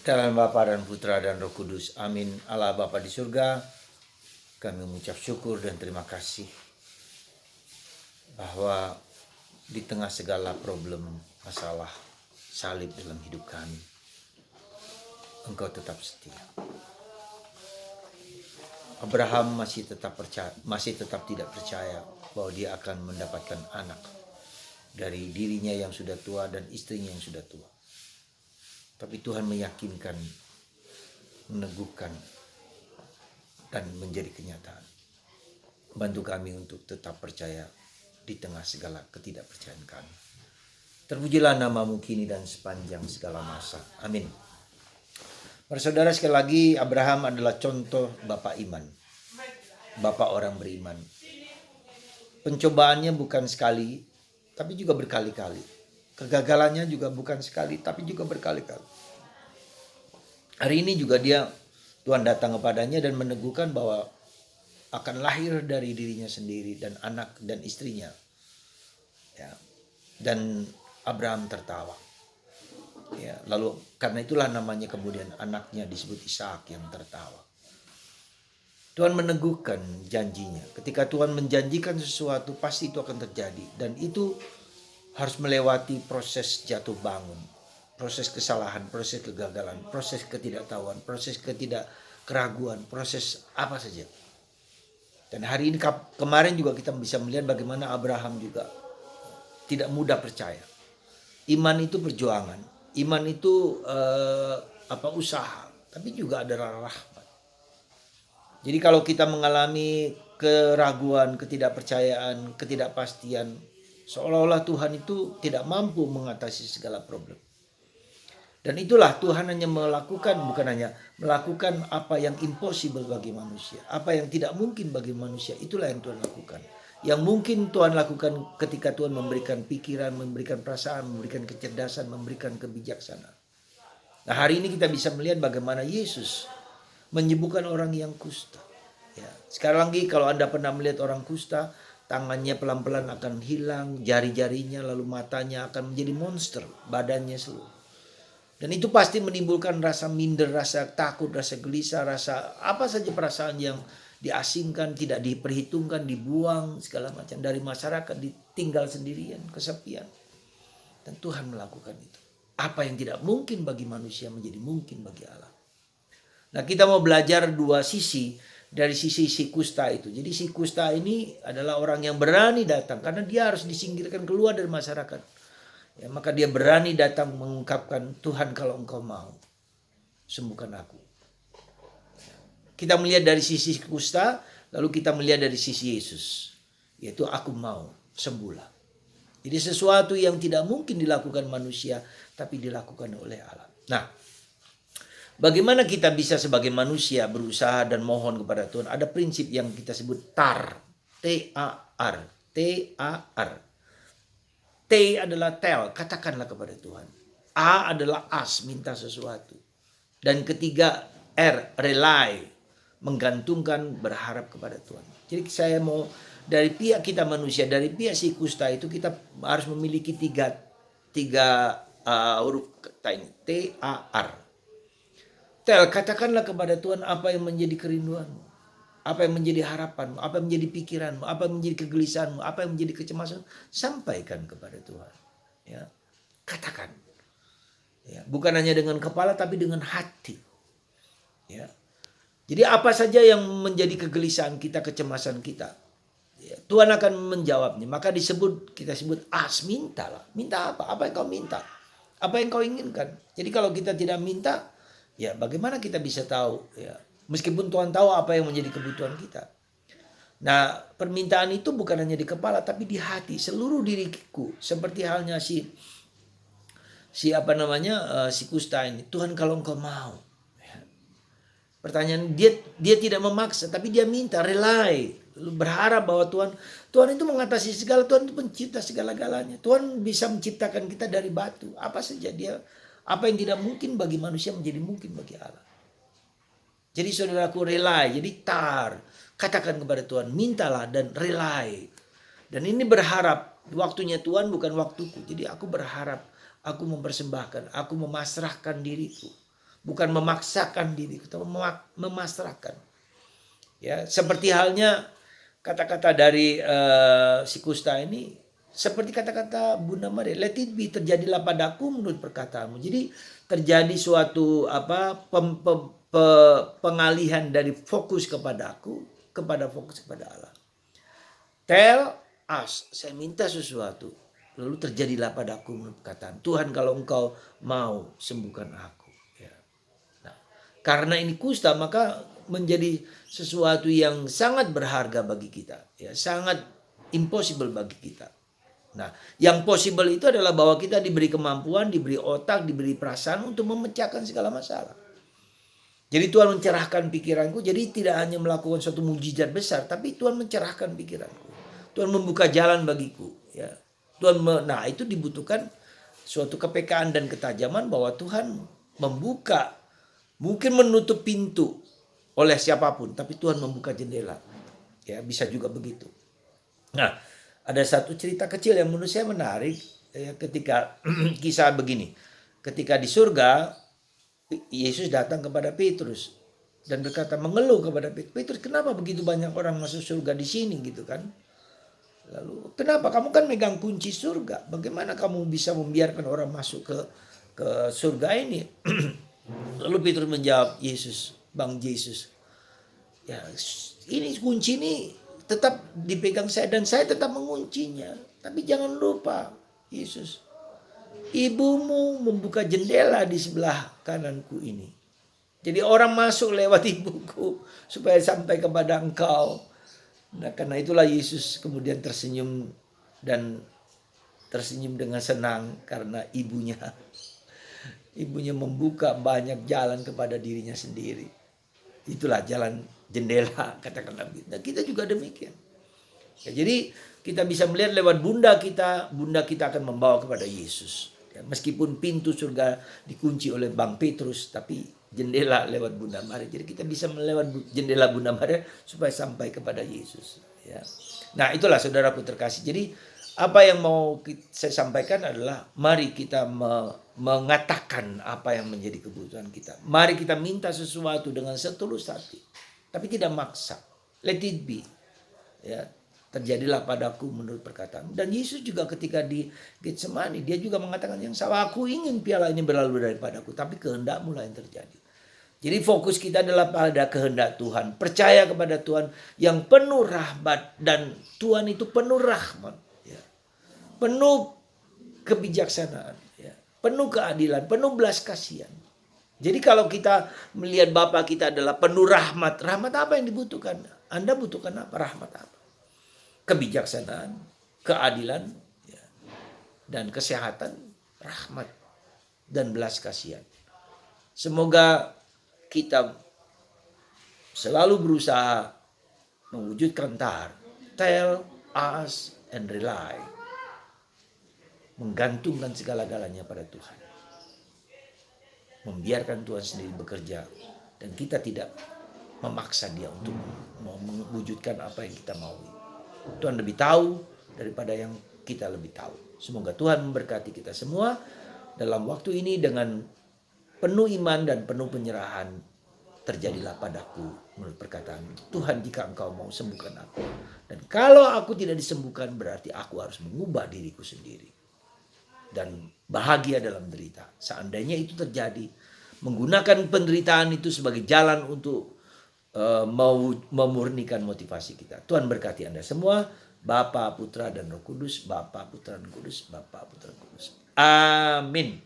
Dalam Bapa dan Putra dan Roh Kudus. Amin. Allah Bapa di surga, kami mengucap syukur dan terima kasih bahwa di tengah segala problem, masalah, salib dalam hidup kami, Engkau tetap setia. Abraham masih tetap tidak percaya bahwa dia akan mendapatkan anak dari dirinya yang sudah tua dan istrinya yang sudah tua. Tapi Tuhan meyakinkan, meneguhkan, dan menjadi kenyataan. Bantu kami untuk tetap percaya di tengah segala ketidakpercayaan kami. Terpujilah namamu kini dan sepanjang segala masa. Amin. Para saudara, sekali lagi Abraham adalah contoh bapak iman. Bapak orang beriman. Pencobaannya bukan sekali, tapi juga berkali-kali. Kegagalannya juga bukan sekali, tapi juga berkali-kali. Hari ini juga Tuhan datang kepadanya dan meneguhkan bahwa akan lahir dari dirinya sendiri dan anak dan istrinya. Ya. Dan Abraham tertawa. Ya, lalu karena itulah namanya kemudian anaknya disebut Ishak yang tertawa. Tuhan meneguhkan janjinya. Ketika Tuhan menjanjikan sesuatu, pasti itu akan terjadi. Dan itu harus melewati proses jatuh bangun, proses kesalahan, proses kegagalan, proses ketidaktahuan, proses keraguan, proses apa saja. Dan hari ini kemarin juga kita bisa melihat bagaimana Abraham juga tidak mudah percaya. Iman itu perjuangan, iman itu usaha, tapi juga ada rahmat. Jadi kalau kita mengalami keraguan, ketidakpercayaan, ketidakpastian, seolah-olah Tuhan itu tidak mampu mengatasi segala problem. Dan itulah Tuhan hanya bukan hanya melakukan apa yang impossible bagi manusia. Apa yang tidak mungkin bagi manusia, itulah yang Tuhan lakukan. Yang mungkin Tuhan lakukan ketika Tuhan memberikan pikiran, memberikan perasaan, memberikan kecerdasan, memberikan kebijaksanaan. Nah, hari ini kita bisa melihat bagaimana Yesus menyembuhkan orang yang kusta. Ya. Sekarang lagi kalau Anda pernah melihat orang kusta, tangannya pelan-pelan akan hilang, jari-jarinya lalu matanya akan menjadi monster, badannya seluruh. Dan itu pasti menimbulkan rasa minder, rasa takut, rasa gelisah, rasa apa saja perasaan yang diasingkan, tidak diperhitungkan, dibuang, segala macam dari masyarakat, ditinggal sendirian, kesepian. Dan Tuhan melakukan itu. Apa yang tidak mungkin bagi manusia menjadi mungkin bagi Allah. Nah, kita mau belajar dua sisi dari sisi si kusta itu. Jadi si kusta ini adalah orang yang berani datang karena dia harus disingkirkan keluar dari masyarakat. Ya, maka dia berani datang mengungkapkan, Tuhan kalau engkau mau, sembuhkan aku. Kita melihat dari sisi kusta, lalu kita melihat dari sisi Yesus. Yaitu aku mau, sembuhlah. Jadi sesuatu yang tidak mungkin dilakukan manusia, tapi dilakukan oleh Allah. Nah, bagaimana kita bisa sebagai manusia berusaha dan mohon kepada Tuhan? Ada prinsip yang kita sebut TAR. T-A-R. T-A-R. T adalah tell, katakanlah kepada Tuhan. A adalah ask, minta sesuatu. Dan ketiga R, rely, menggantungkan, berharap kepada Tuhan. Jadi saya mau dari pihak kita manusia, dari pihak si kusta itu kita harus memiliki tiga huruf kata ini. T-A-R. Tel, katakanlah kepada Tuhan apa yang menjadi kerinduanmu. Apa yang menjadi harapanmu, apa yang menjadi pikiranmu, apa yang menjadi kegelisahanmu, apa yang menjadi kecemasanmu. Sampaikan kepada Tuhan. Ya, katakan. Ya, bukan hanya dengan kepala tapi dengan hati. Ya. Jadi apa saja yang menjadi kegelisahan kita, kecemasan kita, ya, Tuhan akan menjawabnya. Maka kita sebut mintalah. Minta apa? Apa yang kau minta? Apa yang kau inginkan? Jadi kalau kita tidak minta, ya bagaimana kita bisa tahu? Ya, meskipun Tuhan tahu apa yang menjadi kebutuhan kita. Nah, permintaan itu bukan hanya di kepala tapi di hati, seluruh diriku. Seperti halnya si kusta ini. Tuhan kalau engkau mau. Pertanyaan dia tidak memaksa tapi dia minta, rely, berharap bahwa Tuhan itu mengatasi segala, Tuhan itu pencipta segala-galanya. Tuhan bisa menciptakan kita dari batu, apa saja apa yang tidak mungkin bagi manusia menjadi mungkin bagi Allah. Jadi saudaraku, rely, jadi katakan kepada Tuhan, mintalah dan rely. Dan ini berharap, waktunya Tuhan bukan waktuku. Jadi aku berharap, aku mempersembahkan, aku memasrahkan diriku. bukan memaksakan diri, tapi memasrahkan. Ya, seperti halnya kata-kata dari si Kusta ini, seperti kata-kata Bunda Maria, let it be, terjadilah padaku menurut perkataanmu. Jadi terjadi suatu pengalihan dari fokus kepada aku kepada fokus kepada Allah. Tell us, saya minta sesuatu, lalu terjadilah padaku menurut perkataan Tuhan, kalau engkau mau sembuhkan aku. Ya. Nah, karena ini kusta, maka menjadi sesuatu yang sangat berharga bagi kita, ya, sangat impossible bagi kita. Nah, yang possible itu adalah bahwa kita diberi kemampuan, diberi otak, diberi perasaan untuk memecahkan segala masalah. Jadi Tuhan mencerahkan pikiranku, jadi tidak hanya melakukan suatu mujizat besar, tapi Tuhan mencerahkan pikiranku. Tuhan membuka jalan bagiku, ya. Nah, itu dibutuhkan suatu kepekaan dan ketajaman bahwa Tuhan membuka, mungkin menutup pintu oleh siapapun, tapi Tuhan membuka jendela. Ya, bisa juga begitu. Nah, ada satu cerita kecil yang menurut saya menarik, ya, ketika kisah begini. Ketika di surga, Yesus datang kepada Petrus dan berkata, mengeluh kepada Petrus, kenapa begitu banyak orang masuk surga di sini gitu kan? Lalu, kenapa? Kamu kan megang kunci surga. Bagaimana kamu bisa membiarkan orang masuk ke surga ini? Lalu Petrus menjawab, Bang Yesus, ya ini kunci ini tetap dipegang saya dan saya tetap menguncinya. Tapi jangan lupa, Yesus, ibumu membuka jendela di sebelah kananku ini. Jadi orang masuk lewat ibuku supaya sampai kepada engkau. Nah, karena itulah Yesus kemudian tersenyum dengan senang karena ibunya membuka banyak jalan kepada dirinya sendiri. Itulah jalan jendela, katakanlah begitu. Nah, kita juga demikian. Ya, jadi kita bisa melihat lewat bunda kita akan membawa kepada Yesus. Ya, meskipun pintu surga dikunci oleh Bang Petrus, tapi jendela lewat Bunda Maria. Jadi kita bisa melewat jendela Bunda Maria supaya sampai kepada Yesus. Ya. Nah, itulah saudaraku terkasih. Jadi apa yang mau saya sampaikan adalah mari kita mengatakan apa yang menjadi kebutuhan kita. Mari kita minta sesuatu dengan setulus hati, tapi tidak maksa. Let it be. Ya, terjadilah padaku menurut perkataan. Dan Yesus juga ketika di Getsemani, dia juga mengatakan yang sama, aku ingin piala ini berlalu daripadaku, tapi kehendakmu lah yang terjadi. Jadi fokus kita adalah pada kehendak Tuhan. Percaya kepada Tuhan yang penuh rahmat. Dan Tuhan itu penuh rahmat. Ya. Penuh kebijaksanaan. Ya. Penuh keadilan. Penuh belas kasihan. Jadi kalau kita melihat Bapa kita adalah penuh rahmat. Rahmat apa yang dibutuhkan? Anda butuhkan apa? Rahmat apa? Kebijaksanaan. Keadilan. Ya. Dan kesehatan. Rahmat. Dan belas kasihan. Semoga kita selalu berusaha mewujudkan tell us and rely, menggantungkan segala-galanya pada Tuhan, membiarkan Tuhan sendiri bekerja, dan kita tidak memaksa dia untuk mewujudkan apa yang kita mau. Tuhan lebih tahu daripada yang kita lebih tahu. Semoga Tuhan memberkati kita semua dalam waktu ini dengan penuh iman dan penuh penyerahan. Terjadilah padaku menurut perkataan Tuhan, jika engkau mau sembuhkan aku. Dan kalau aku tidak disembuhkan, berarti aku harus mengubah diriku sendiri. Dan bahagia dalam derita. Seandainya itu terjadi, menggunakan penderitaan itu sebagai jalan untuk memurnikan motivasi kita. Tuhan berkati Anda semua. Bapa, Putra, dan Roh Kudus. Bapa, Putra, dan Kudus. Bapa, Putra, dan Kudus. Amin.